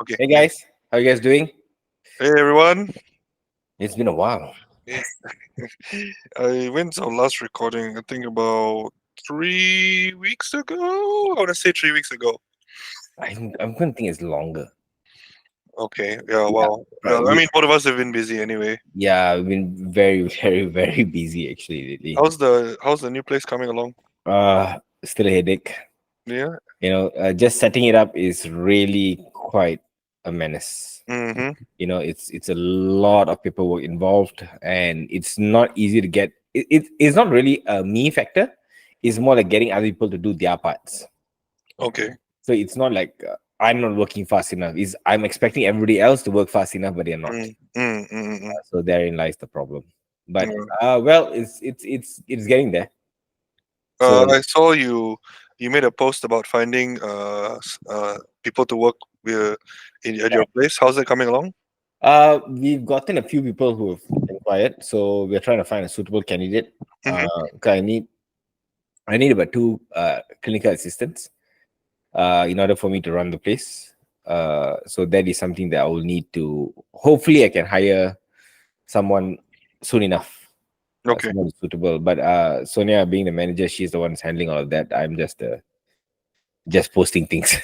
Okay. Hey guys, how you guys doing? Hey everyone. It's been a while. Hey, when's our last recording? I think about 3 weeks ago. I want to say 3 weeks ago. I'm gonna think it's longer. Okay. Yeah. Yeah, Well. Yeah. right. I mean, both of us have been busy anyway. Yeah, we've been very, very, very busy actually lately. How's the new place coming along? Still a headache. Yeah. Just setting it up is really quite a menace. Mm-hmm. It's a lot of paperwork involved, and it's not easy to get. It's not really a me factor. It's more like getting other people to do their parts. Okay. So it's not like I'm not working fast enough. Is I'm expecting everybody else to work fast enough, but they're not. Mm. So therein lies the problem. But Yeah. well, it's getting there. So I saw you made a post about finding people to work with at your place. How's it coming along? we've gotten a few people who have inquired. So we're trying to find a suitable candidate. Mm-hmm. 'Cause I need about two clinical assistants in order for me to run the place. So that is something that I will need to. Hopefully, I can hire someone soon enough. Okay. Someone suitable. But Sonia, being the manager, she's the one who's handling all of that. I'm just posting things.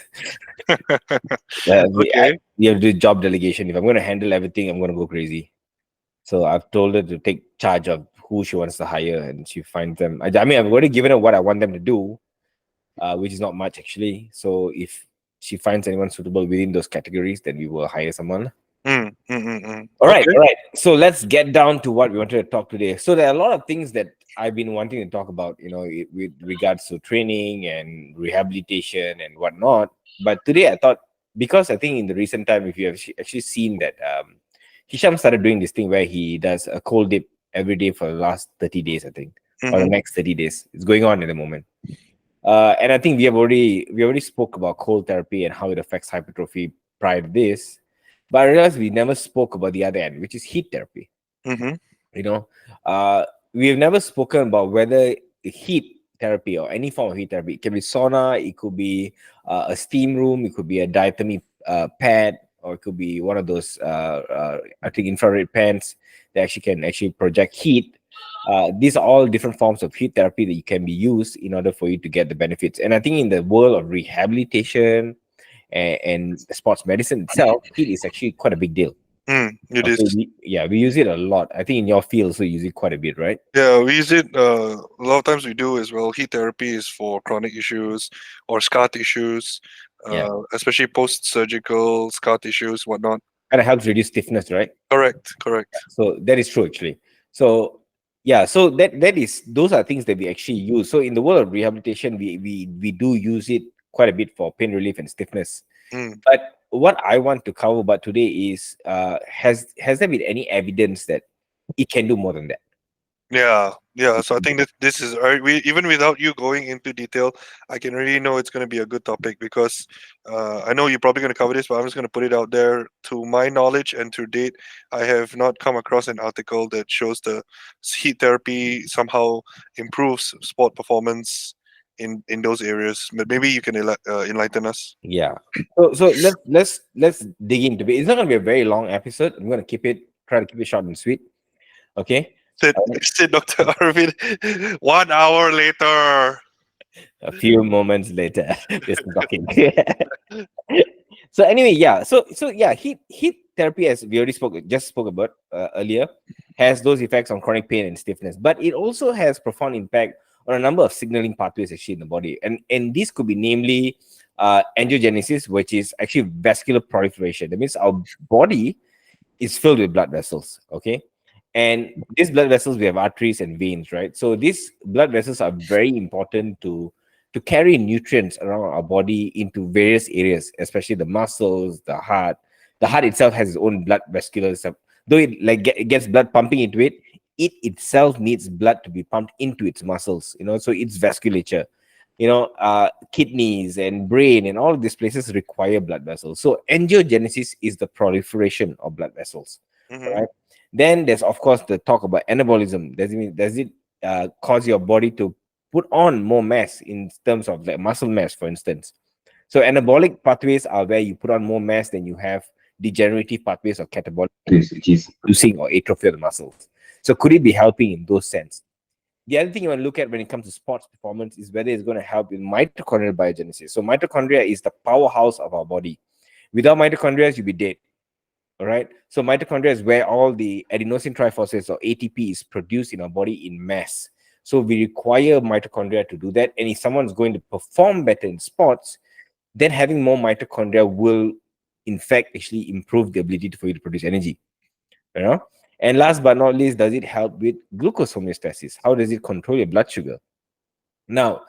Okay. We have to do job delegation. If I'm going to handle everything, I'm going to go crazy. So I've told her to take charge of who she wants to hire, and she finds them. I mean, I've already given her what I want them to do, which is not much actually. So if she finds anyone suitable within those categories, then we will hire someone. All right, Okay. all right. So let's get down to what we wanted to talk today. So there are a lot of things that I've been wanting to talk about, with regards to training and rehabilitation and whatnot. But today I thought, because I think in the recent time, if you have actually seen that Hisham started doing this thing where he does a cold dip every day for the last 30 days, I think, or the Mm-hmm. next 30 days. It's going on at the moment. And I think we already spoke about cold therapy and how it affects hypertrophy prior to this, but I realized we never spoke about the other end, which is heat therapy. Mm-hmm. You know, we have never spoken about whether heat therapy or any form of heat therapy, it can be sauna, it could be a steam room, it could be a diathermy pad, or it could be one of those I think infrared pans that actually can actually project heat. These are all different forms of heat therapy that you can be used in order for you to get the benefits. And I think in the world of rehabilitation and sports medicine itself, heat is actually quite a big deal. It Okay, is. we use it a lot. I think in your field, so you use it quite a bit, right? Yeah, we use it. A lot of times we do as well. Heat therapy is for chronic issues or scar tissues, Yeah, especially post-surgical scar tissues, whatnot. kind of helps reduce stiffness, right? Correct. Correct. So that is true actually. So yeah, so that is those are things that we actually use. So in the world of rehabilitation, we do use it quite a bit for pain relief and stiffness. Mm. But what I want to cover about today is has there been any evidence that it can do more than that? Yeah, yeah. So I think that this is we even without you going into detail, I can already know it's going to be a good topic because I know you're probably going to cover this, but I'm just going to put it out there. To my knowledge and to date, I have not come across an article that shows the heat therapy somehow improves sport performance in those areas. But maybe you can enlighten us. Yeah. So let's dig into it. It's not gonna be a very long episode. I'm gonna try to keep it short and sweet. Okay. Said Uh, said Dr. Arvind. 1 hour later. a few moments later, we're still talking. So anyway, yeah. So yeah, heat therapy, as we already spoke about earlier, has those effects on chronic pain and stiffness, but it also has profound impact on a number of signaling pathways actually in the body, and these could be namely angiogenesis, which is actually vascular proliferation. That means our body is filled with blood vessels. Okay. And these blood vessels, we have arteries and veins, right? So these blood vessels are very important to carry nutrients around our body into various areas, especially the muscles, the heart. The heart itself has its own blood vascular stuff. Though it gets blood pumping into it, it itself needs blood to be pumped into its muscles, so it's vasculature. Kidneys and brain and all of these places require blood vessels. So angiogenesis is the proliferation of blood vessels. All Hmm. right. Then there's of course the talk about anabolism. Does it cause your body to put on more mass in terms of like muscle mass, for instance? So anabolic pathways are where you put on more mass than you have degenerative pathways or catabolic pathways, which is reducing or atrophy of the muscles. So could it be helping in those sense? The other thing you want to look at when it comes to sports performance is whether it's going to help with mitochondrial biogenesis. So mitochondria is the powerhouse of our body. Without mitochondria, you'll be dead. All right. So mitochondria is where all the adenosine triphosphate or ATP is produced in our body in mass. So we require mitochondria to do that. And if someone's going to perform better in sports, then having more mitochondria will, in fact, actually improve the ability for you to produce energy. You know. And last but not least, does it help with glucose homeostasis? How does it control your blood sugar? Now,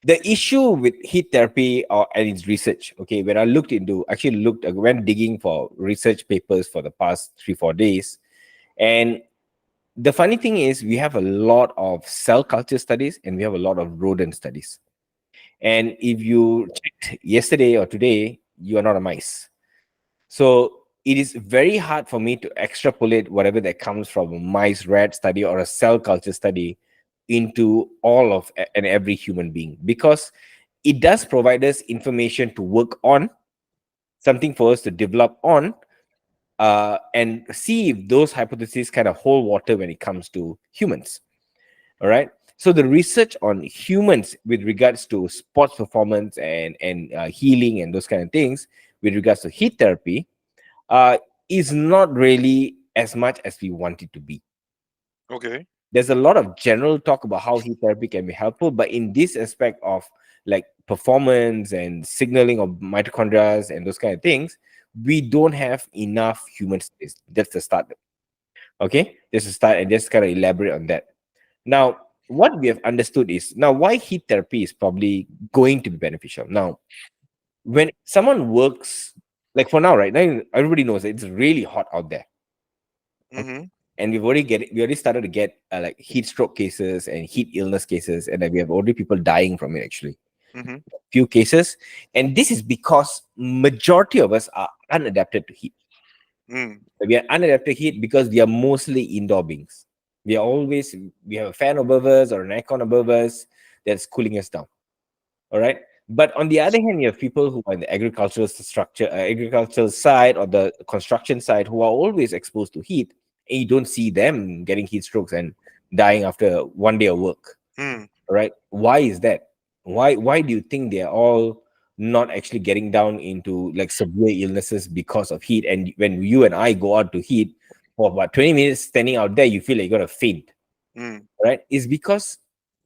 the issue with heat therapy and its research, okay, when I looked into, actually looked, I went digging for research papers for the past 3-4 days. And the funny thing is, we have a lot of cell culture studies and we have a lot of rodent studies. And if you checked yesterday or today, you are not a mice. So it is very hard for me to extrapolate whatever that comes from a mice rat study or a cell culture study into all of and every human being, because it does provide us information to work on, something for us to develop on, and see if those hypotheses kind of hold water when it comes to humans. All right. So the research on humans with regards to sports performance and healing and those kind of things with regards to heat therapy uh, is not really as much as we want it to be. Okay. There's a lot of general talk about how heat therapy can be helpful, but in this aspect of like performance and signaling of mitochondria and those kind of things, we don't have enough human studies. That's the start. Okay, just to start and just kind of elaborate on that. Now, what we have understood is now why heat therapy is probably going to be beneficial. Now, when someone works, like for now, right now, everybody knows that it's really hot out there. Mm-hmm. And we already started to get like heat stroke cases and heat illness cases, and we have already people dying from it, actually Mm-hmm. few cases. And this is because majority of us are unadapted to heat. Mm. We are unadapted to heat because we are mostly indoor beings. We have a fan above us or an aircon above us that's cooling us down. All right. But on the other hand, you have people who are in the agricultural side or the construction side who are always exposed to heat, and you don't see them getting heat strokes and dying after one day of work. Mm. All right. Why is that? Why do you think they're all not actually getting down into like severe illnesses because of heat? And when you and I go out to heat for about 20 minutes standing out there, you feel like you're gonna faint, Mm. right? Is because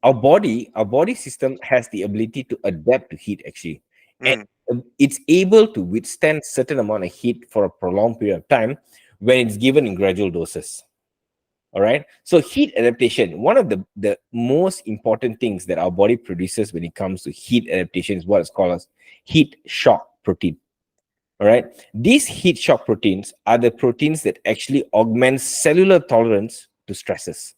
our body system has the ability to adapt to heat, actually, and Mm. it's able to withstand certain amount of heat for a prolonged period of time when it's given in gradual doses. All right. So heat adaptation, one of the most important things that our body produces when it comes to heat adaptation is what is called as heat shock protein. All right. These heat shock proteins are the proteins that actually augment cellular tolerance to stresses.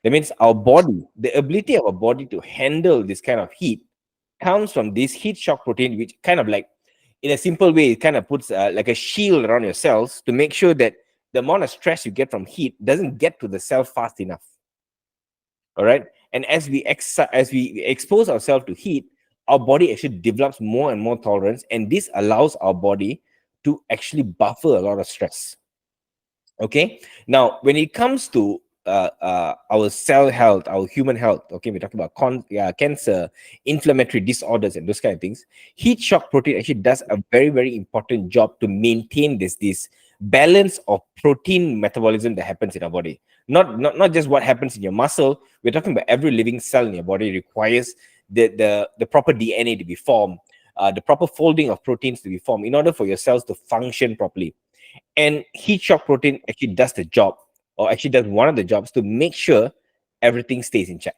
That means our body, the ability of our body to handle this kind of heat comes from this heat shock protein, which kind of like, in a simple way, it kind of puts like a shield around your cells to make sure that the amount of stress you get from heat doesn't get to the cell fast enough. All right. And as we expose ourselves to heat, our body actually develops more and more tolerance, and this allows our body to actually buffer a lot of stress. Okay. Now, when it comes to our cell health, our human health, okay, we're talking about cancer, inflammatory disorders, and those kind of things. Heat shock protein actually does a very, very important job to maintain this balance of protein metabolism that happens in our body. Not just what happens in your muscle. We're talking about every living cell in your body requires the proper DNA to be formed, the proper folding of proteins to be formed in order for your cells to function properly. And heat shock protein actually does the job, or actually does one of the jobs to make sure everything stays in check.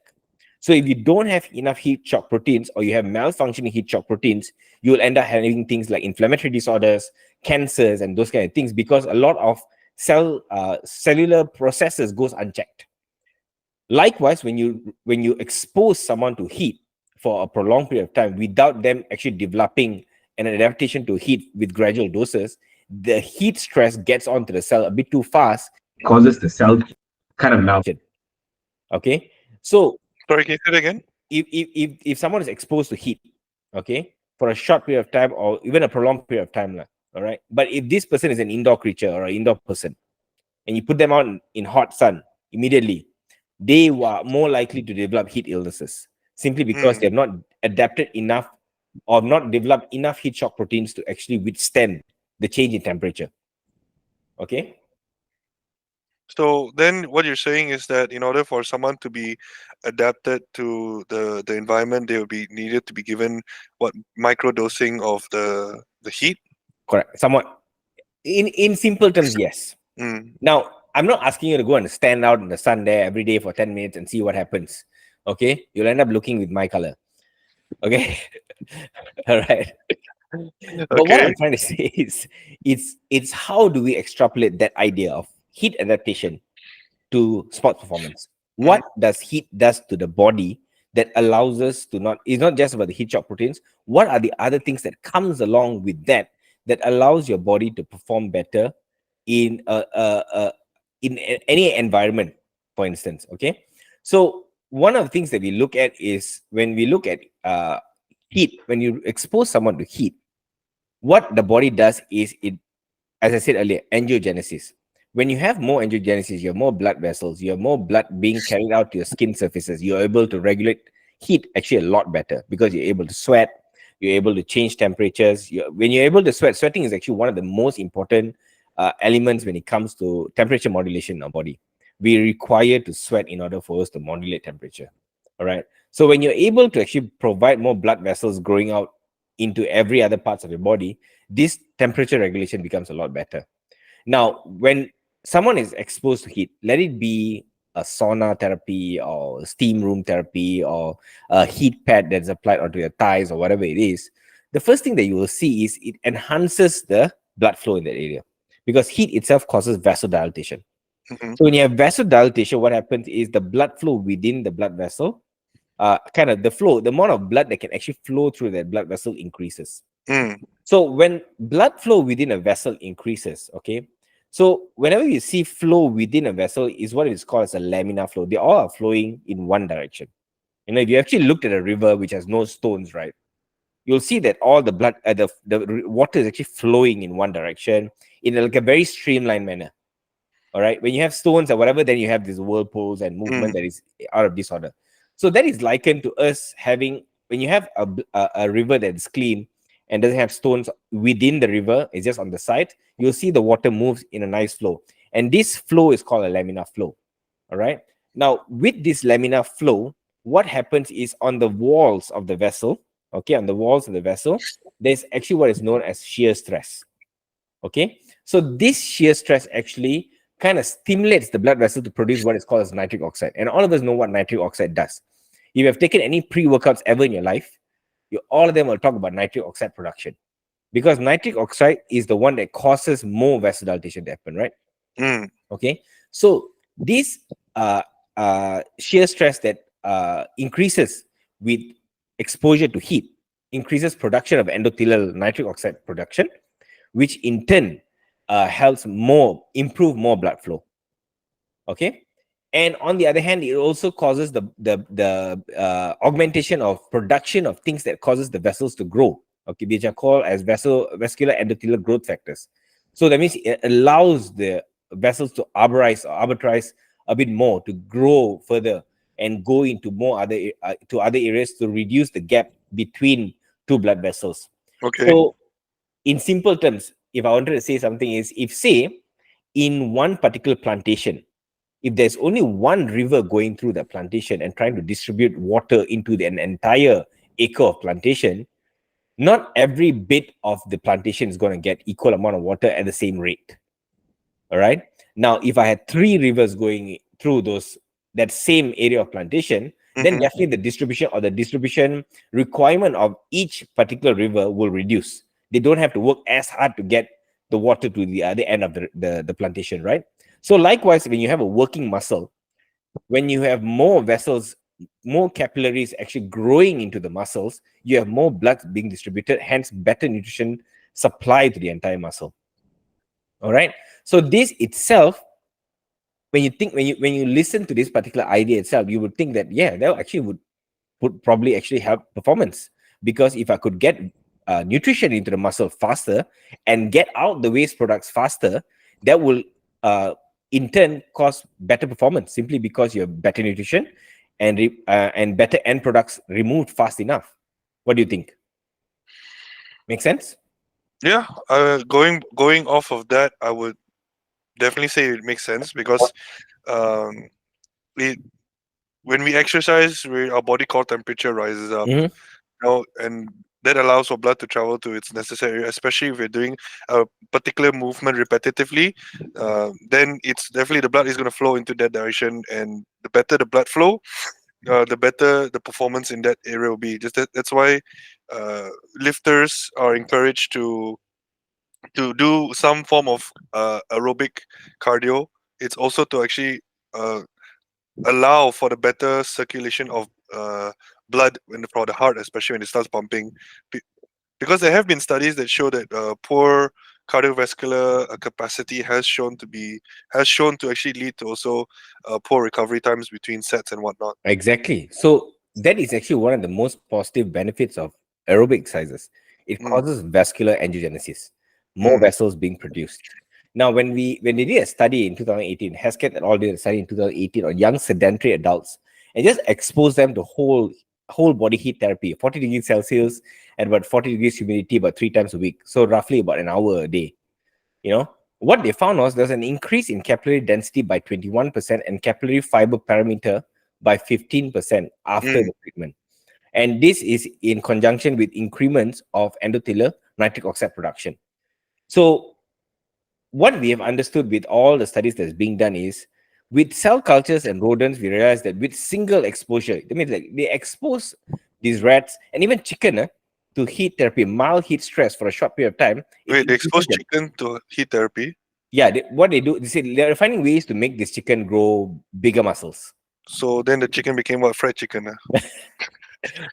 So if you don't have enough heat shock proteins, or you have malfunctioning heat shock proteins, you will end up having things like inflammatory disorders, cancers, and those kind of things, because a lot of cellular processes goes unchecked. Likewise, when you expose someone to heat for a prolonged period of time without them actually developing an adaptation to heat with gradual doses, the heat stress gets onto the cell a bit too fast, causes the cell to kind of malfunction. Okay, so Sorry, can you say it again? if someone is exposed to heat, okay, for a short period of time or even a prolonged period of time. All right. But if this person is an indoor creature or an indoor person, and you put them out in hot sun immediately, they are more likely to develop heat illnesses simply because they Mm. have not adapted enough or not developed enough heat shock proteins to actually withstand the change in temperature. Okay. So then, what you're saying is that in order for someone to be adapted to the environment, they will be needed to be given what micro dosing of the heat. Correct. Somewhat. In simple terms, yes. Mm. Now, I'm not asking you to go and stand out in the sun there every day for 10 minutes and see what happens. Okay. You'll end up looking with my color. Okay. All right. But what Okay. I'm trying to say is it's how do we extrapolate that idea of heat adaptation to sport performance? Mm. What does heat does to the body that allows us to not, it's not just about the heat shock proteins. What are the other things that comes along with that that allows your body to perform better in any environment, for instance? Okay. So one of the things that we look at is when we look at heat, when you expose someone to heat, what the body does is it, as I said earlier, angiogenesis. When you have more angiogenesis, you have more blood vessels, you have more blood being carried out to your skin surfaces, you're able to regulate heat actually a lot better because you're able to sweat, you're able to change temperatures. When you're able to sweat, sweating is actually one of the most important elements when it comes to temperature modulation in our body. We require to sweat in order for us to modulate temperature. All right. So when you're able to actually provide more blood vessels growing out into every other parts of your body, this temperature regulation becomes a lot better. Now, when someone is exposed to heat, let it be a sauna therapy or steam room therapy or a heat pad that's applied onto your thighs or whatever it is, the first thing that you will see is it enhances the blood flow in that area because heat itself causes vasodilatation. Mm-hmm. So when you have vasodilatation, what happens is the blood flow within the blood vessel, kind of the flow, the amount of blood that can actually flow through that blood vessel increases. Mm. So when blood flow within a vessel increases, okay, so whenever you see flow within a vessel is what is called as a laminar flow. They all are flowing in one direction. You know, if you actually looked at a river which has no stones, right, you'll see that all the blood, the water is actually flowing in one direction in like a very streamlined manner. All right. When you have stones or whatever, then you have these whirlpools and movement Mm. that is out of disorder. So that is likened to us having, when you have a river that's clean and doesn't have stones within the river, it's just on the side, you'll see the water moves in a nice flow. And this flow is called a laminar flow. All right. Now, with this laminar flow, what happens is on the walls of the vessel, okay, on the walls of the vessel, there's actually what is known as shear stress. Okay. So this shear stress actually kind of stimulates the blood vessel to produce what is called as nitric oxide. And all of us know what nitric oxide does. If you have taken any pre-workouts ever in your life, all of them will talk about nitric oxide production because nitric oxide is the one that causes more vasodilatation to happen, right? Mm. Okay. So this shear stress that increases with exposure to heat increases production of endothelial nitric oxide production, which in turn helps improve more blood flow. Okay. And on the other hand, it also causes the augmentation of production of things that causes the vessels to grow. Okay, which are called as vascular endothelial growth factors. So that means it allows the vessels to arbitrize a bit more, to grow further and go into more other to other areas to reduce the gap between two blood vessels. Okay. So in simple terms, if I wanted to say something is, if say in one particular plantation, if there's only one river going through the plantation and trying to distribute water into an entire acre of plantation, not every bit of the plantation is going to get equal amount of water at the same rate. All right. Now, if I had three rivers going through that same area of plantation, then Mm-hmm. definitely the distribution requirement of each particular river will reduce. They don't have to work as hard to get the water to the other end of the plantation, right? So likewise, when you have a working muscle, when you have more vessels, more capillaries actually growing into the muscles, you have more blood being distributed, hence better nutrition supply to the entire muscle. All right. So this itself, when you listen to this particular idea itself, you would think that, yeah, that actually would probably actually help performance, because if I could get nutrition into the muscle faster and get out the waste products faster, that will in turn cause better performance simply because you have better nutrition and better end products removed fast enough. What do you think? Make sense? Yeah, going off of that, I would definitely say it makes sense because um, it, when we exercise, our body core temperature rises up. Mhm. And that allows for blood to travel to its necessary area, especially if you're doing a particular movement repetitively. Then it's definitely the blood is going to flow into that direction, and the better the blood flow, the better the performance in that area will be. That's why uh, lifters are encouraged to do some form of aerobic cardio. It's also to actually uh, allow for the better circulation of blood for the heart, especially when it starts pumping. Be- Because there have been studies that show that poor cardiovascular capacity has shown to actually lead to also poor recovery times between sets and whatnot. Exactly. So that is actually one of the most positive benefits of aerobic exercises. It Mm, causes vascular angiogenesis, more mm, vessels being produced. Now, when they did a study in 2018, Hesketh and all did a study in 2018 on young sedentary adults and just exposed them to whole body heat therapy, 40 degrees Celsius and about 40 degrees humidity about 3 times a week. So roughly about an hour a day. You know, what they found was there's an increase in capillary density by 21% and capillary fiber parameter by 15% after mm. the treatment. And this is in conjunction with increments of endothelial nitric oxide production. So what we have understood with all the studies that's being done is with cell cultures and rodents, we realize that with single exposure, I mean, like they expose these rats and even chicken to heat therapy, mild heat stress for a short period of time, it Wait, they increases expose their, chicken to heat therapy, yeah, what they do, they say they're finding ways to make this chicken grow bigger muscles. so then the chicken became what, fried chicken?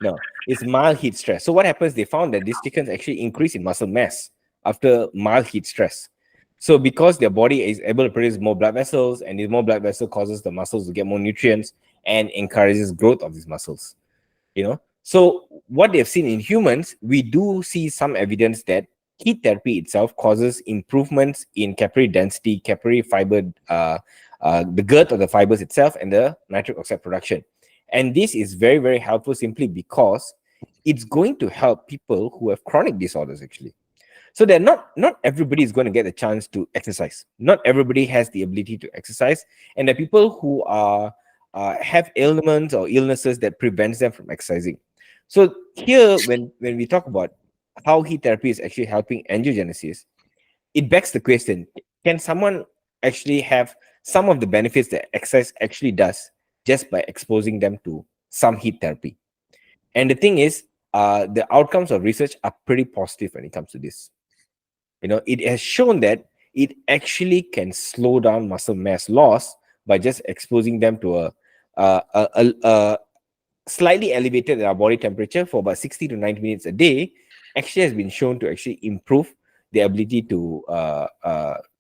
No, it's mild heat stress. So what happens? They found that these chickens actually increase in muscle mass after mild heat stress. So because their body is able to produce more blood vessels, and these more blood vessel causes the muscles to get more nutrients and encourages growth of these muscles. So what they've seen in humans, we do see some evidence that heat therapy itself causes improvements in capillary density, capillary fiber, the girth of the fibers itself, and the nitric oxide production. And this is very, very helpful simply because it's going to help people who have chronic disorders actually. So they're not everybody is going to get a chance to exercise. Not everybody has the ability to exercise, and there are people who are have ailments or illnesses that prevents them from exercising. So here, when we talk about how heat therapy is actually helping angiogenesis, it begs the question: can someone actually have some of the benefits that exercise actually does just by exposing them to some heat therapy? And the thing is, the outcomes of research are pretty positive when it comes to this. It has shown that it actually can slow down muscle mass loss by just exposing them to a slightly elevated in our body temperature for about 60 to 90 minutes a day. Actually has been shown to actually improve the ability to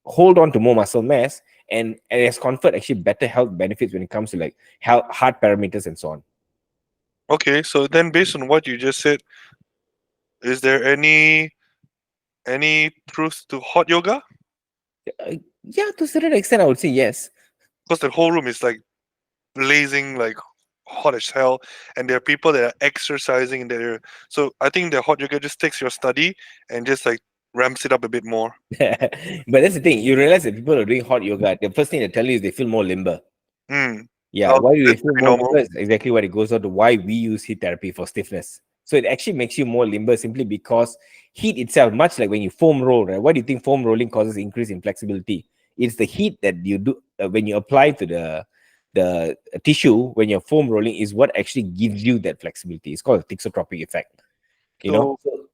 hold on to more muscle mass, and it has conferred actually better health benefits when it comes to like heart parameters and so on. Okay, so then based on what you just said, is there any truth to hot yoga? Yeah, to a certain extent I would say yes. Because the whole room is like blazing, like hot as hell, and there are people that are exercising in there. So I think the hot yoga just takes your study and just like ramps it up a bit more. But that's the thing, you realize that people are doing hot yoga, the first thing they tell you is they feel more limber. Hmm. Yeah, Oh, why do they that's feel pretty more normal. limber is exactly what it goes on to why we use heat therapy for stiffness. So it actually makes you more limber simply because heat itself, much like when you foam roll, right? Why do you think foam rolling causes increase in flexibility? It's the heat that you do when you apply to the tissue when you're foam rolling is what actually gives you that flexibility. It's called a thixotropic effect. You know, So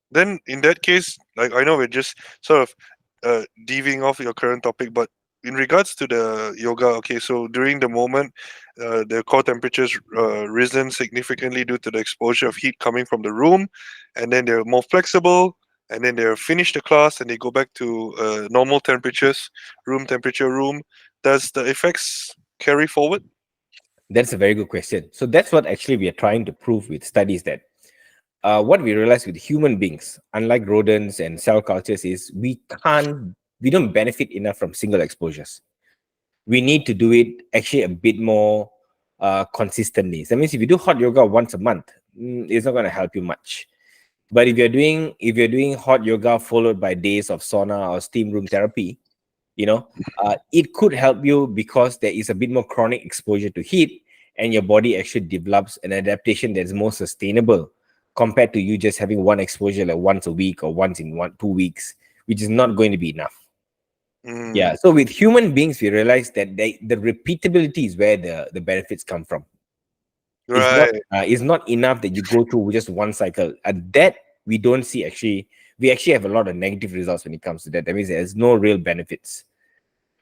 then in that case, like I know we're just sort of deviating off your current topic, but in regards to the yoga, okay, so during the moment, the core temperatures risen significantly due to the exposure of heat coming from the room, and then they're more flexible, and then they're finished the class and they go back to normal temperatures, room temperature, room. Does the effects carry forward? that's a very good question. So that's what actually we are trying to prove with studies that what we realize with human beings, unlike rodents and cell cultures, is we don't benefit enough from single exposures. We need to do it actually a bit more consistently. So that means if you do hot yoga once a month, it's not going to help you much. But if you're doing hot yoga followed by days of sauna or steam room therapy, it could help you because there is a bit more chronic exposure to heat, and your body actually develops an adaptation that's more sustainable compared to you just having one exposure like once a week or once in 2 weeks, which is not going to be enough. Mm, Yeah. So with human beings, we realize that the repeatability is where the benefits come from. It's not right. it's not enough that you go through just one cycle. That we don't see actually. We actually have a lot of negative results when it comes to that. That means there's no real benefits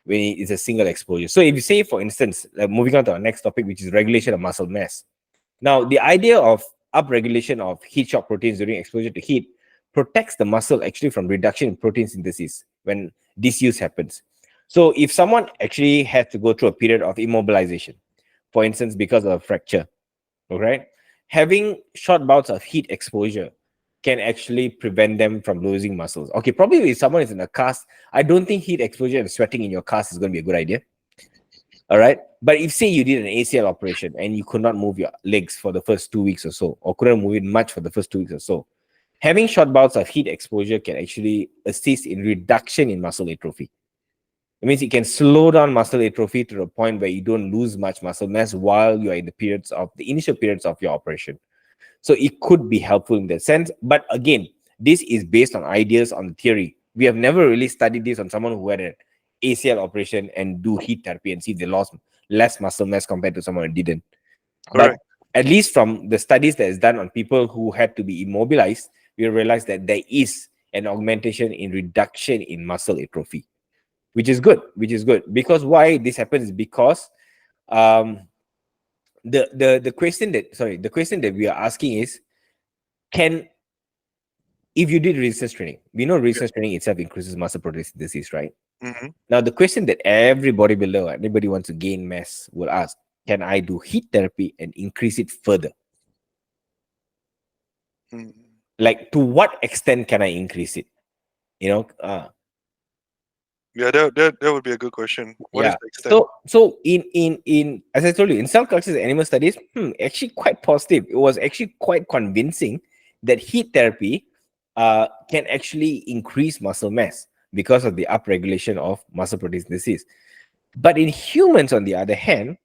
when it's a single exposure. So if you say, for instance, moving on to our next topic, which is regulation of muscle mass. Now, the idea of upregulation of heat shock proteins during exposure to heat protects the muscle actually from reduction in protein synthesis when disuse happens. So if someone actually has to go through a period of immobilization, for instance, because of a fracture, all right, having short bouts of heat exposure can actually prevent them from losing muscles. Okay, probably if someone is in a cast, I don't think heat exposure and sweating in your cast is going to be a good idea. All right. But if say you did an ACL operation and you could not move your legs for the first 2 weeks or so, or couldn't move it much for the first 2 weeks or so, having short bouts of heat exposure can actually assist in reduction in muscle atrophy. It means it can slow down muscle atrophy to the point where you don't lose much muscle mass while you are in the initial periods of your operation. So it could be helpful in that sense. But again, this is based on ideas on the theory. We have never really studied this on someone who had an ACL operation and do heat therapy and see if they lost less muscle mass compared to someone who didn't. But Correct. at least from the studies that is done on people who had to be immobilized, we realize that there is an augmentation in reduction in muscle atrophy, which is good. Which is good because why this happens is because um, the question that we are asking is, can if you did resistance training, we know Yeah. resistance training itself increases muscle protein synthesis, right? Hmm. Now, the question that every bodybuilder, anybody wants to gain mass, will ask: can I do heat therapy and increase it further? Like, to what extent can I increase it? You know, Yeah, that would be a good question. What is yeah. the extent? So in as I told you, in cell cultures and animal studies, actually quite positive. It was actually quite convincing that heat therapy can actually increase muscle mass because of the upregulation of muscle protein synthesis. But in humans, on the other hand,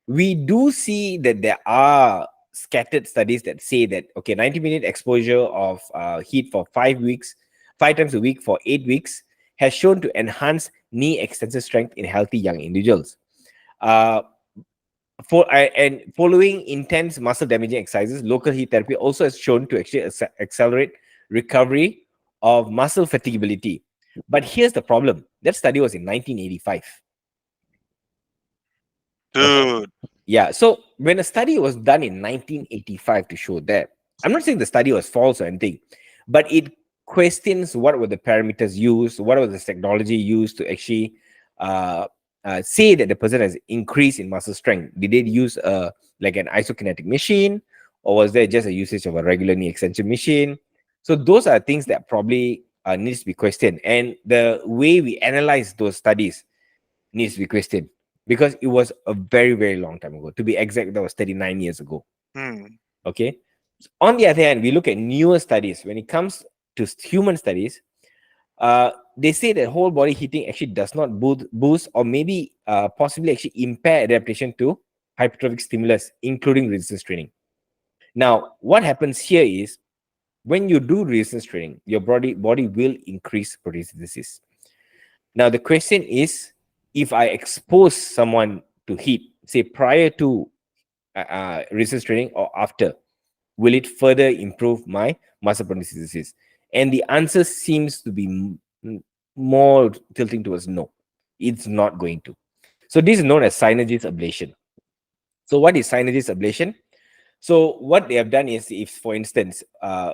we do see that there are scattered studies that say that okay, 90-minute exposure of heat for 5 weeks, 5 times a week for 8 weeks, has shown to enhance knee extensor strength in healthy young individuals. Uh, and following intense muscle damaging exercises, local heat therapy also has shown to actually accelerate recovery of muscle fatigability. But here's the problem: that study was in 1985. Okay. Dude. Yeah. So when a study was done in 1985 to show that, I'm not saying the study was false or anything, but it questions what were the parameters used, what was the technology used to actually uh, say that the person has increased in muscle strength. Did they use like an isokinetic machine, or was there just a usage of a regular knee extension machine? So those are things that probably needs to be questioned, and the way we analyze those studies needs to be questioned because it was a very, very long time ago. To be exact, that was 39 years ago. Hmm. Okay. On the other hand, we look at newer studies. When it comes to human studies, they say that whole body heating actually does not boost or maybe possibly actually impair adaptation to hypertrophic stimulus, including resistance training. Now, what happens here is when you do resistance training, your body will increase protein synthesis. Now, the question is, if I expose someone to heat, say prior to resistance training or after, will it further improve my muscle protein synthesis? And the answer seems to be more tilting towards no. It's not going to. So this is known as synergist ablation. So what is synergist ablation? So what they have done is, if for instance,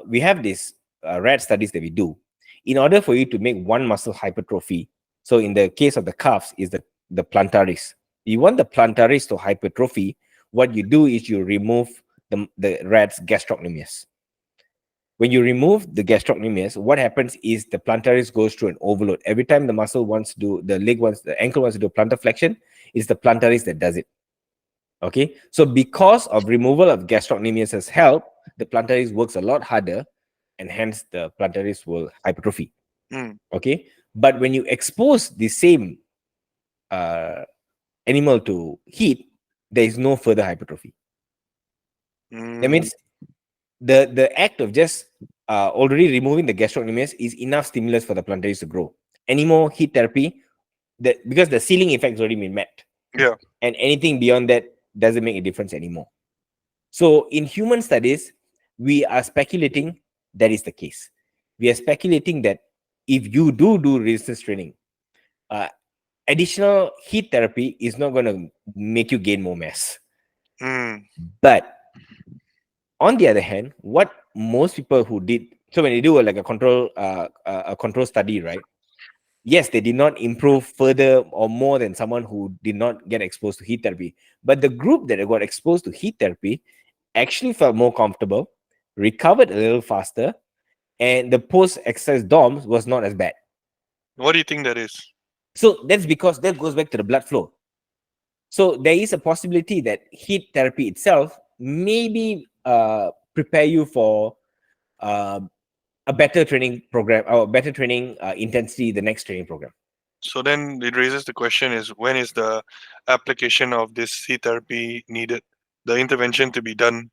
we have these rat studies that we do, in order for you to make one muscle hypertrophy. So in the case of the calves, is the plantaris. You want the plantaris to hypertrophy. What you do is you remove the rat's gastrocnemius. when you remove the gastrocnemius, what happens is the plantaris goes through an overload. Every time the muscle wants to do, the ankle wants to do plantar flexion, it's the plantaris that does it. Okay, so because of removal of gastrocnemius as help, the plantaris works a lot harder, and hence the plantaris will hypertrophy. Mm. Okay, but when you expose the same uh, animal to heat, there is no further hypertrophy. That Mm. means the act of just already removing the gastrocnemius is enough stimulus for the plantaris to grow. Any more heat therapy, because the ceiling effect has already been met, Yeah. and anything beyond that doesn't make a difference anymore. So in human studies, we are speculating that is the case. We are speculating that if you do resistance training, uh, additional heat therapy is not going to make you gain more mass. Mm. But on the other hand, what most people who did, so when they do like a control study, right? Yes, they did not improve further or more than someone who did not get exposed to heat therapy. But the group that got exposed to heat therapy actually felt more comfortable, recovered a little faster, and the post-exercise DOMS was not as bad. What do you think that is? So that's because that goes back to the blood flow. So there is a possibility that heat therapy itself maybe prepare you for uh, a better training program or better training intensity the next training program. So then it raises the question: is when is the application of this heat therapy needed? The intervention to be done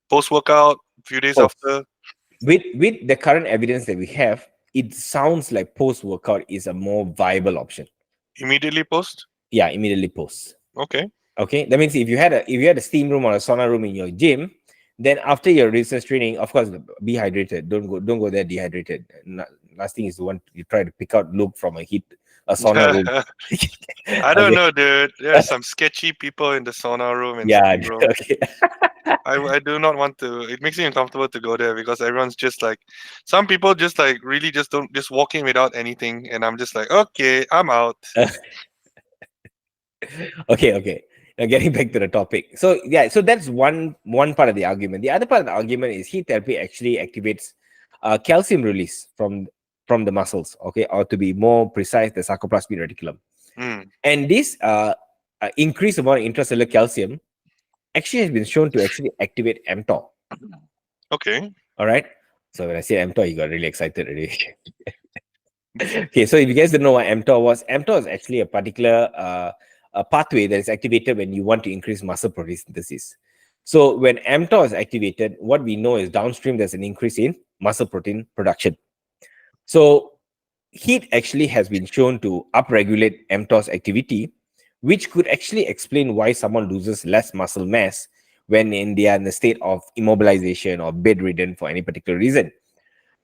post workout, few days Oh, after, with the current evidence that we have, it sounds like post workout is a more viable option. immediately post. Yeah, immediately post. Okay. Okay, that means if you had a steam room or a sauna room in your gym, then after your resistance training, of course, be hydrated. Don't go there dehydrated. Last thing is the one you try to pick out look from a sauna room. I don't Okay, know, dude. There are some sketchy people in the sauna room and yeah, steam room. okay. I do not want to. It makes me uncomfortable to go there because everyone's just like, some people just like really just don't just walk in without anything, and I'm just like, okay, I'm out. Okay. Now getting back to the topic. So yeah, so that's one part of the argument. The other part of the argument is heat therapy actually activates calcium release from the muscles. Okay, or to be more precise, the sarcoplasmic reticulum. Mm, And this increased amount of intracellular calcium actually has been shown to actually activate mTOR. okay. All right. So when I say mTOR, you got really excited already. Okay, so if you guys don't know what mTOR is actually a particular a pathway that is activated when you want to increase muscle protein synthesis. So when mTOR is activated, what we know is downstream there's an increase in muscle protein production. So heat actually has been shown to upregulate mTOR's activity, which could actually explain why someone loses less muscle mass when they are in the state of immobilization or bedridden for any particular reason.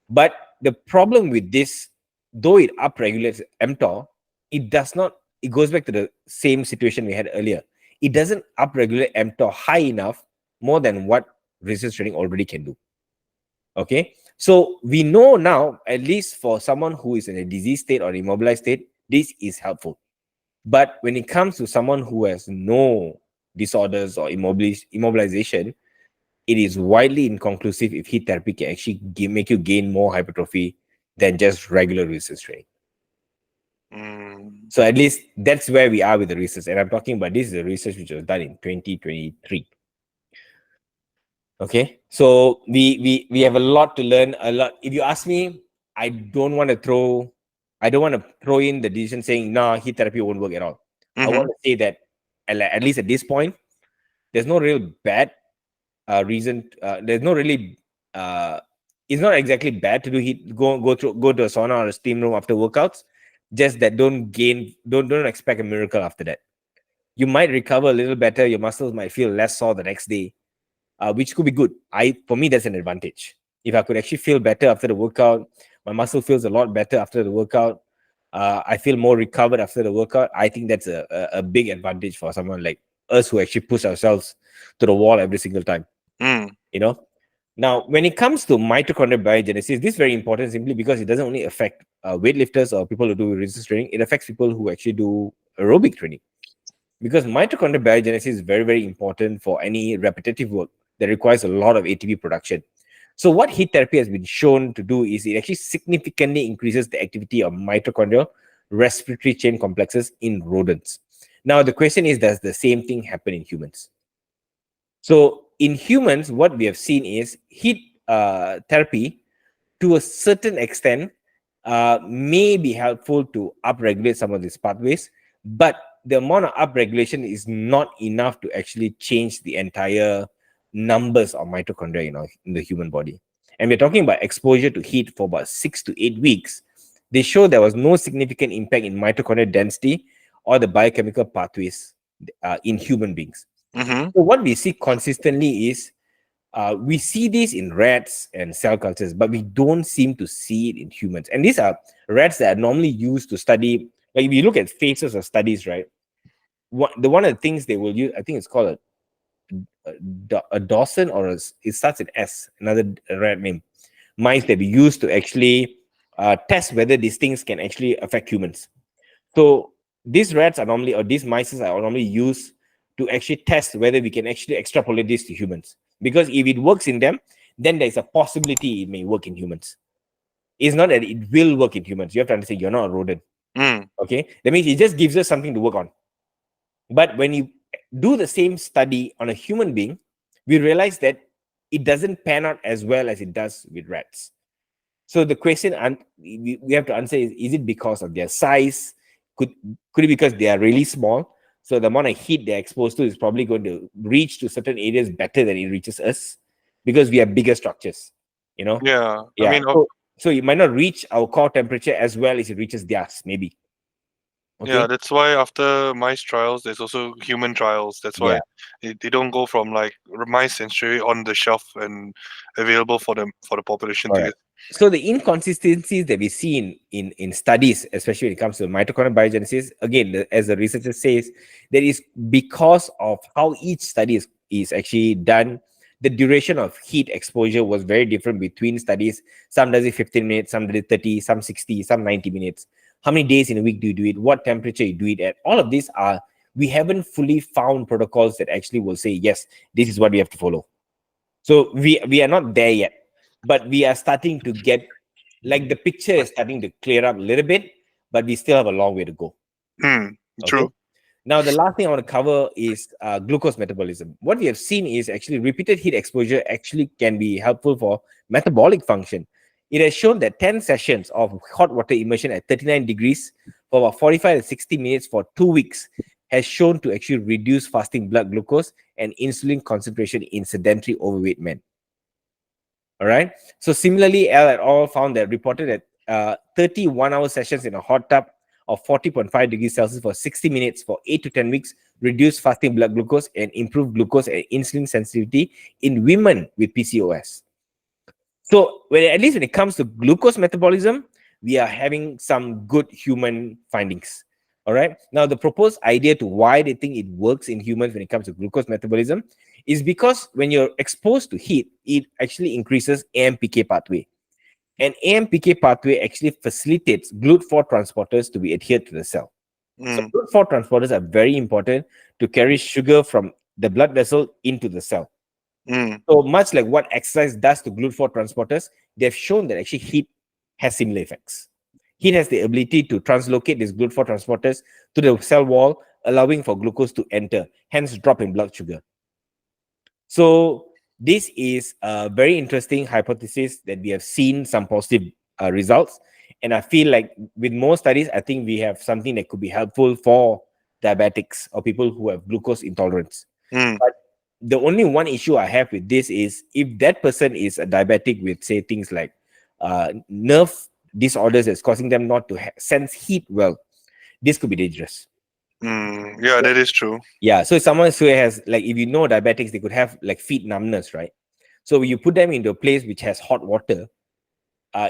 But the problem with this, though it upregulates mTOR, it does not, it goes back to the same situation we had earlier. It doesn't upregulate mTOR high enough more than what resistance training already can do. Okay. So we know now, at least for someone who is in a disease state or immobilized state, this is helpful. But when it comes to someone who has no disorders or immobilization, it is widely inconclusive if heat therapy can actually make you gain more hypertrophy than just regular resistance training. Mm, So at least that's where we are with the research. And I'm talking about this is the research which was done in 2023. Okay. So we have a lot to learn. A lot. If you ask me, I don't want to throw in the decision saying no, heat therapy won't work at all. I mm-hmm. want to say that at least at this point, there's no real bad reason. There's no really. It's not exactly bad to do heat. Go to a sauna or a steam room after workouts. Just that don't expect a miracle after that. You might recover a little better. Your muscles might feel less sore the next day, which could be good. For me that's an advantage. If I could actually feel better after the workout, my muscle feels a lot better after the workout. I feel more recovered after the workout. I think that's a big advantage for someone like us who actually push ourselves to the wall every single time. Mm, You know. Now, when it comes to mitochondrial biogenesis, this is very important simply because it doesn't only affect weightlifters or people who do resistance training. It affects people who actually do aerobic training because mitochondrial biogenesis is very, very important for any repetitive work that requires a lot of ATP production. So what heat therapy has been shown to do is it actually significantly increases the activity of mitochondrial respiratory chain complexes in rodents. Now the question is, does the same thing happen in humans? So in humans, what we have seen is heat therapy to a certain extent may be helpful to upregulate some of these pathways, but the amount of upregulation is not enough to actually change the entire numbers of mitochondria in the human body. And we're talking about exposure to heat for about 6 to 8 weeks. They show there was no significant impact in mitochondrial density or the biochemical pathways in human beings. Mm-hmm. So what we see consistently is we see this in rats and cell cultures, but we don't seem to see it in humans. And these are rats that are normally used to study, like if you look at phases of studies, right? One of the things they will use, I think it's called a Dawson, or it starts with S, another rat name, mice that we use to actually test whether these things can actually affect humans. So these rats are normally, or these mice are normally used to actually test whether we can actually extrapolate this to humans. Because if it works in them, then there's a possibility it may work in humans. It's not that it will work in humans. You have to understand you're not a rodent. Mm. Okay. That means it just gives us something to work on. But when you do the same study on a human being, we realize that it doesn't pan out as well as it does with rats. So the question we have to answer is it because of their size? Could it be because they are really small? So the amount of heat they're exposed to is probably going to reach to certain areas better than it reaches us because we have bigger structures, you know? Yeah. I Yeah. mean, So it might not reach our core temperature as well as it reaches theirs, maybe. yeah, Okay. that's why after mice trials, there's also human trials. That's Yeah. why they don't go from like mice and straight on the shelf and available for them for the population to Correct. use. So the inconsistencies that we see in studies, especially when it comes to mitochondrial biogenesis, again, as the researcher says, that is because of how each study is actually done. The duration of heat exposure was very different between studies. Some does it 15 minutes, some did it 30, some 60, some 90 minutes. How many days in a week do you do it? What temperature you do it at? All of these are, we haven't fully found protocols that actually will say, yes, this is what we have to follow. So we are not there yet, but we are starting to get, like, the picture is starting to clear up a little bit, but we still have a long way to go. Hmm. Okay. True. Now the last thing I want to cover is glucose metabolism. What we have seen is actually repeated heat exposure actually can be helpful for metabolic function. It has shown that 10 sessions of hot water immersion at 39 degrees for about 45 to 60 minutes for 2 weeks has shown to actually reduce fasting blood glucose and insulin concentration in sedentary overweight men. All right. So similarly, L et al. Found that reported that 31-hour sessions in a hot tub of 40.5 degrees Celsius for 60 minutes for 8 to 10 weeks reduced fasting blood glucose and improved glucose and insulin sensitivity in women with PCOS. So at least when it comes to glucose metabolism, we are having some good human findings. All right. Now, the proposed idea to why they think it works in humans when it comes to glucose metabolism is because when you're exposed to heat, it actually increases AMPK pathway. And AMPK pathway actually facilitates GLUT4 transporters to be adhered to the cell. So Mm. GLUT4 transporters are very important to carry sugar from the blood vessel into the cell. Mm. So much like what exercise does to GLUT4 transporters, they've shown that actually heat has similar effects. Heat has the ability to translocate these GLUT4 transporters to the cell wall, allowing for glucose to enter, hence drop in blood sugar. So this is a very interesting hypothesis that we have seen some positive results. And I feel like with more studies, I think we have something that could be helpful for diabetics or people who have glucose intolerance. Mm. But the only one issue I have with this is if that person is a diabetic with, say, things like nerve disorders that's causing them not to sense heat well, this could be dangerous. Mm. Yeah, that is true. Yeah. So someone who has, like, if you know diabetics, they could have like feet numbness, right? So when you put them into a place which has hot water,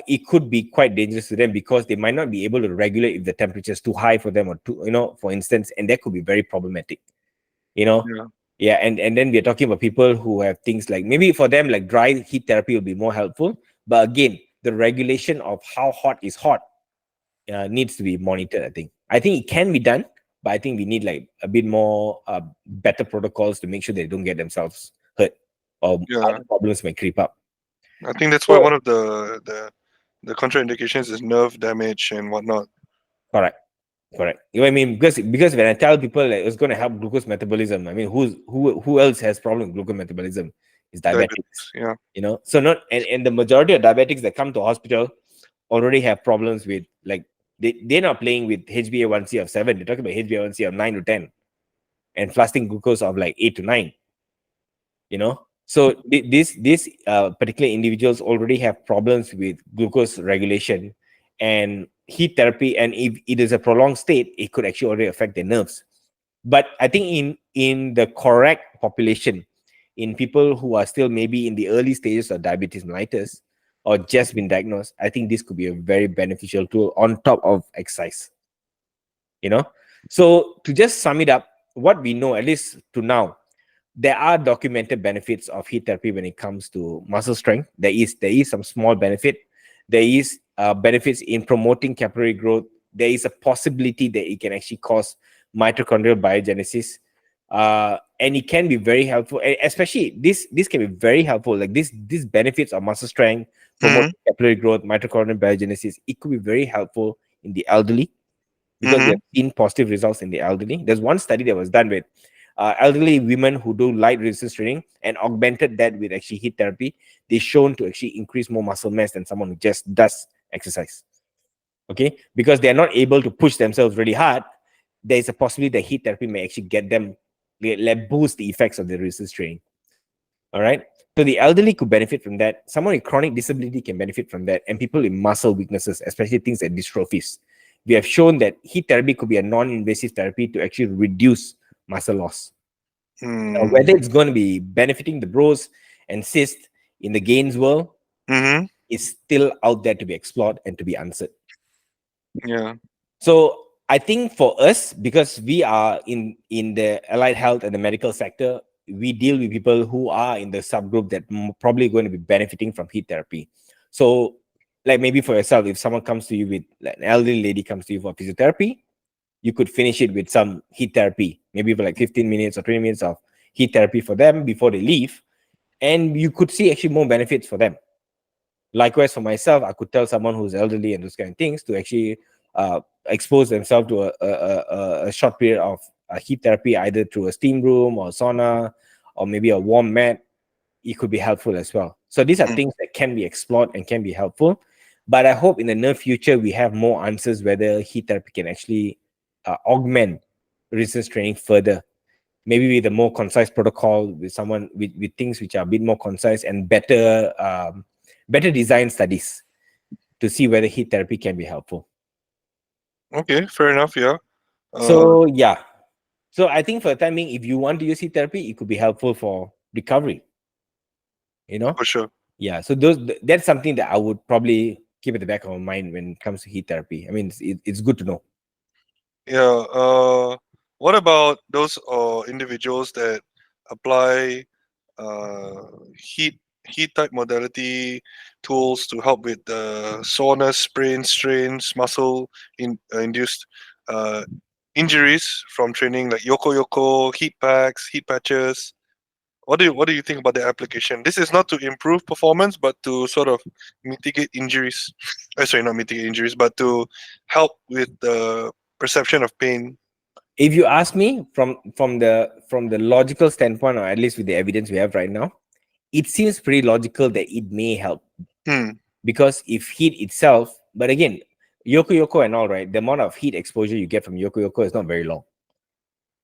it could be quite dangerous to them because they might not be able to regulate if the temperature is too high for them or too, for instance, and that could be very problematic. You know, Yeah. yeah, and then we're talking about people who have things like, maybe for them like dry heat therapy will be more helpful, but again, the regulation of how hot is hot needs to be monitored. I think it can be done, but I think we need like a bit more better protocols to make sure they don't get themselves hurt or Yeah. other problems may creep up. I think that's why So one of the contraindications is nerve damage and whatnot. correct. Correct. You know what I mean? Because when I tell people like it's going to help glucose metabolism, I mean, who else has problem with glucose metabolism? Is diabetics. Diabetes. Yeah. You know, so not and the majority of diabetics that come to hospital already have problems with like they're not playing with HbA1c of 7. They're talking about HbA1c of 9 to 10 and fasting glucose of like 8 to 9. You know, so these particular individuals already have problems with glucose regulation and heat therapy, and if it is a prolonged state it could actually already affect their nerves. But I think in the correct population, in people who are still maybe in the early stages of diabetes mellitus or just been diagnosed, I think this could be a very beneficial tool on top of exercise. You know, so to just sum it up, what we know at least to now, there are documented benefits of heat therapy when it comes to muscle strength. There is some small benefit. There is benefits in promoting capillary growth. There is a possibility that it can actually cause mitochondrial biogenesis, and it can be very helpful. Especially this can be very helpful. Like these benefits of muscle strength, Mm-hmm. promoting capillary growth, mitochondrial biogenesis. It could be very helpful in the elderly because we Mm-hmm. have seen positive results in the elderly. There's one study that was done with elderly women who do light resistance training and augmented that with actually heat therapy. They shown to actually increase more muscle mass than someone who just does exercise. Okay, because they are not able to push themselves really hard. There is a possibility that heat therapy may actually get them like boost the effects of the resistance training. All right. So the elderly could benefit from that. Someone with chronic disability can benefit from that. And people with muscle weaknesses, especially things like dystrophies. We have shown that heat therapy could be a non-invasive therapy to actually reduce muscle loss. Now, Mm. whether it's going to be benefiting the bros and cyst in the gains world Mm-hmm. is still out there to be explored and to be answered. Yeah. So I think for us, because we are in the allied health and the medical sector, we deal with people who are in the subgroup that probably going to be benefiting from heat therapy. So, like maybe for yourself, if someone comes to you with like an elderly lady comes to you for physiotherapy, you could finish it with some heat therapy, maybe for like 15 minutes or 20 minutes of heat therapy for them before they leave, and you could see actually more benefits for them. Likewise, for myself, I could tell someone who's elderly and those kind of things to actually expose themselves to a short period of heat therapy, either through a steam room or sauna or maybe a warm mat. It could be helpful as well. So these are Mm. things that can be explored and can be helpful. But I hope in the near future we have more answers whether heat therapy can actually augment resistance training further. Maybe with a more concise protocol, with someone with things which are a bit more concise and better design studies to see whether heat therapy can be helpful. Okay. Fair enough. Yeah. So yeah. So I think for the time being, if you want to use heat therapy, it could be helpful for recovery. You know? For sure. Yeah. So that's something that I would probably keep at the back of my mind when it comes to heat therapy. I mean, it's good to know. Yeah. What about those individuals that apply uh, heat heat type modality tools to help with soreness, sprains, strains, muscle induced uh, injuries from training, like yoko, heat packs, heat patches. What do you think about the application? This is not to improve performance, but to sort of mitigate injuries. Sorry, not mitigate injuries, but to help with the perception of pain. If you ask me from the logical standpoint, or at least with the evidence we have right now, it seems pretty logical that it may help Hmm. because if heat itself, but again, yoko and all right, the amount of heat exposure you get from yoko is not very long,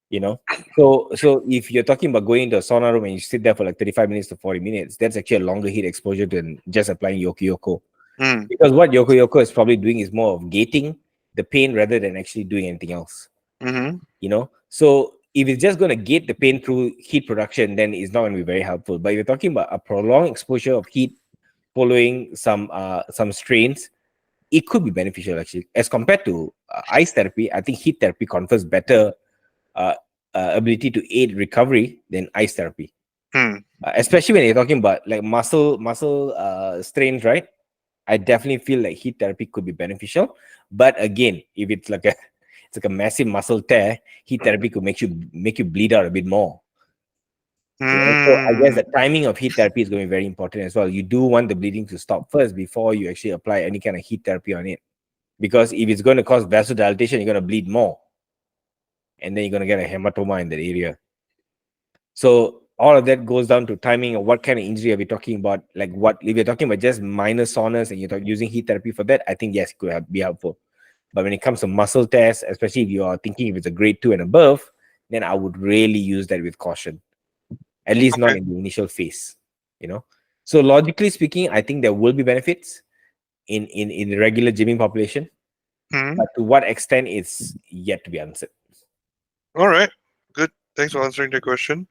you know. So if you're talking about going into a sauna room and you sit there for like 35 minutes to 40 minutes, that's actually a longer heat exposure than just applying yoko, Hmm. because what yoko is probably doing is more of gating the pain rather than actually doing anything else, Mm-hmm. you know. So if it's just going to gate the pain through heat production, then it's not going to be very helpful. But if you're talking about a prolonged exposure of heat following some strains, it could be beneficial actually as compared to ice therapy. I think heat therapy confers better uh, ability to aid recovery than ice therapy, Hmm. especially when you're talking about like muscle strains, right? I definitely feel like heat therapy could be beneficial, but again, if it's like a it's like a massive muscle tear, heat therapy could make you bleed out a bit more. So I guess Hmm. the timing of heat therapy is going to be very important as well. You do want the bleeding to stop first before you actually apply any kind of heat therapy on it. Because if it's going to cause vasodilatation, you're going to bleed more. And then you're going to get a hematoma in that area. So all of that goes down to timing of what kind of injury are we talking about. Like what, if you're talking about just minor soreness and you're using heat therapy for that, I think yes, it could be helpful. But when it comes to muscle tests, especially if you are thinking if it's a grade 2 and above, then I would really use that with caution, at least not Okay. in the initial phase, you know. So logically speaking, I think there will be benefits in the regular gymming population, Hmm. but to what extent is yet to be answered. All right. Good. Thanks for answering the question.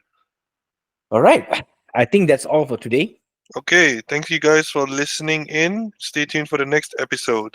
All right, I think that's all for today. Okay. Thank you guys for listening in. Stay tuned for the next episode.